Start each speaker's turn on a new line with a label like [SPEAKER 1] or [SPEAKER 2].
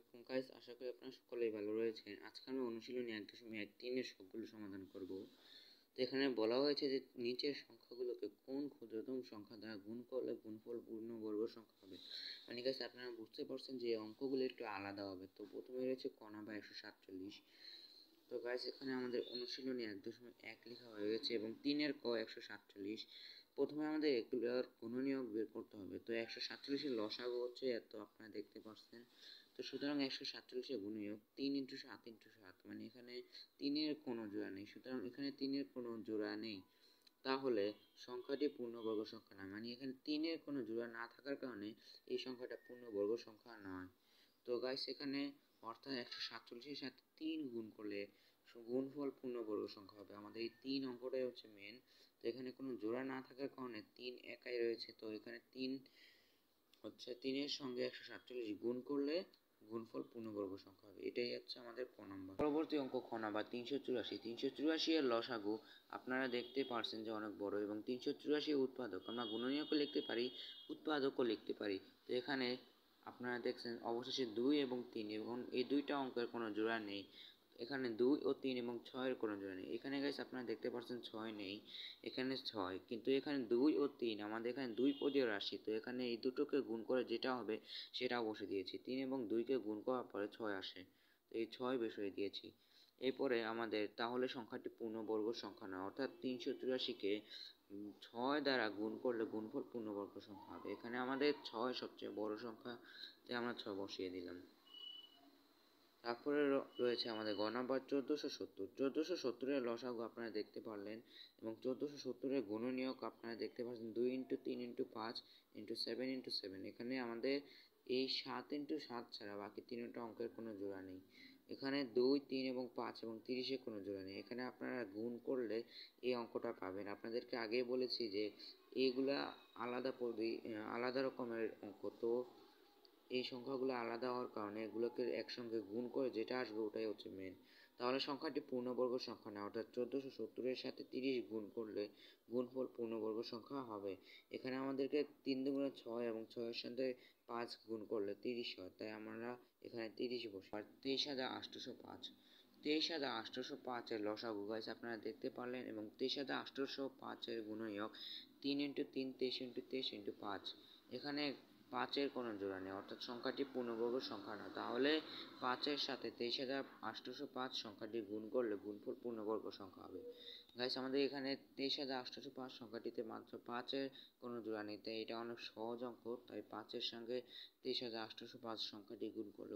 [SPEAKER 1] আলাইকুম গাইস, আশা করি আপনারা সকলেই ভালো রয়েছেন। আজকে আমি অনুশীলনী 1.3 এর সবগুলো সমাধান করব। তো এখানে বলা হয়েছে যে নিচের সংখ্যাগুলোকে কোন ক্ষুদ্রতম সংখ্যা দ্বারা গুণ করলে গুণফল পূর্ণবর্গ সংখ্যা হবে। মানে গাইস আপনারা বুঝতে পারছেন যে অঙ্কগুলো একটু আলাদা হবে। তো প্রথমে রয়েছে ক নাম্বার 147। তো গাইস এখানে আমাদের অনুশীলনী 1.1 লেখা হয়ে গেছে এবং 3 এর ক 147। প্রথমে আমাদের এগুলোর গুণনীয়ক বের করতে হবে। তো 147 এর লসাগু হচ্ছে এত, আপনারা দেখতে পাচ্ছেন। তো সুতরাং 147 এর গুণনীয়ক 3 × 7 × 7, মানে এখানে 3 এর কোনো জোড়া নেই, সুতরাং এখানে 3 এর কোনো জোড়া নেই, তাহলে সংখ্যাটি পূর্ণবর্গ সংখ্যা নয়। মানে এখানে 3 এর কোনো জোড়া না থাকার কারণে এই সংখ্যাটা পূর্ণবর্গ সংখ্যা নয়। তো গাইস এখানে অর্থাৎ 147 এর সাথে 3 গুণ করলে গুণফল পূর্ণবর্গ সংখ্যা হবে। আমাদের এই 3 অঙ্কটাই হচ্ছে মেন। তো এখানে কোনো জোড়া না থাকার কারণে 3 একাই রয়েছে। তো এখানে 3 হচ্ছে 3 এর সঙ্গে 147 গুণ করলে গুণফল পূর্ণবর্গ সংখ্যা হবে। এটাই হচ্ছে আমাদের ক নম্বর। পরবর্তী অঙ্ক খ নাম্বার 384। 384 এর লসাগু আপনারা দেখতে পারছেন যে অনেক বড়, এবং 384 উৎপাদক আমরা গুণনীয়কও লিখতে পারি, উৎপাদকও লিখতে পারি। তো এখানে আপনারা দেখছেন অবশেষে 2 এবং 3, এবং এই দুইটা অঙ্কের কোনো জোড়া নেই। এখানে 2 ও 3 এবং 6 এর কোনো জোড়া নেই। এখানে গাইস আপনারা দেখতে পাচ্ছেন 6 নেই, এখানে 6, কিন্তু এখানে 2 ও 3 আমাদের এখানে 2 পদীয় রাশি। তো এখানে এই দুটোকে গুণ করে যেটা হবে সেটা বসে দিয়েছি। 3 এবং 2 কে গুণ করার পরে 6 আসে, তো এই 6 বসিয়ে দিয়েছি। এরপরে আমাদের তাহলে সংখ্যাটি পূর্ণবর্গ সংখ্যা নয়, অর্থাৎ 384-কে 6 দ্বারা গুণ করলে গুণফল পূর্ণবর্গ সংখ্যা হবে। এখানে আমাদের 6 সবচেয়ে বড় সংখ্যা, তাই আমরা 6 বসিয়ে দিলাম। তারপরে রয়েছে আমাদের গ নাম্বার 1470। 1470 এর লসাগু আপনারা দেখতে পারলেন, এবং 1470 এর গুণনীয়ক আপনারা দেখতে পাচ্ছেন 2 × 3 × 5 × 7 × 7। এখানে আমাদের এই 7 × 7 ছাড়া বাকি তিনটা অঙ্কের কোনো জোড়া নেই। এখানে 2, 3 এবং 5 এবং 30 এর কোনো জোড়া নেই। এখানে আপনারা গুণ করলে এই অঙ্কটা পাবেন। আপনাদেরকে আগেই বলেছি যে এইগুলা আলাদা রকমের অঙ্ক। তো এই সংখ্যাগুলো আলাদা হওয়ার কারণে এগুলোকে একসঙ্গে গুণ করে যেটা আসবে ওটাই হচ্ছে মেন। তাহলে সংখ্যাটি পূর্ণবর্গ সংখ্যা না, অর্থাৎ 1470 এর সাথে 30 গুণ করলে গুণফল পূর্ণবর্গ সংখ্যা হবে। এখানে আমাদেরকে 3 দুগুণে 6 এবং 6 এর সাথে 5 গুণ করলে 30 হয়, তাই আমরা এখানে 30 বসি। আর 23,805। 23,805 এর লসাগু গাইস আপনারা দেখতে পারলেন, এবং 23,805 এর গুণনীয়ক 3 × 3 23 × 23 × 5। এখানে 5 এর কোনো জোড়া নেই, অর্থাৎ সংখ্যাটি পূর্ণবর্গ সংখ্যা না। তাহলে 5 এর সাথে 23,805 সংখ্যাটি গুণ করলে গুণফল পূর্ণবর্গ সংখ্যা হবে। গাইস আমাদের এখানে 23,805 সংখ্যাটিতে মাত্র 5 এর কোনো জোড়া নেই, তাই এটা অনেক সহজ অঙ্ক। তাই 5 এর সঙ্গে 23,805 সংখ্যাটি গুণ করলে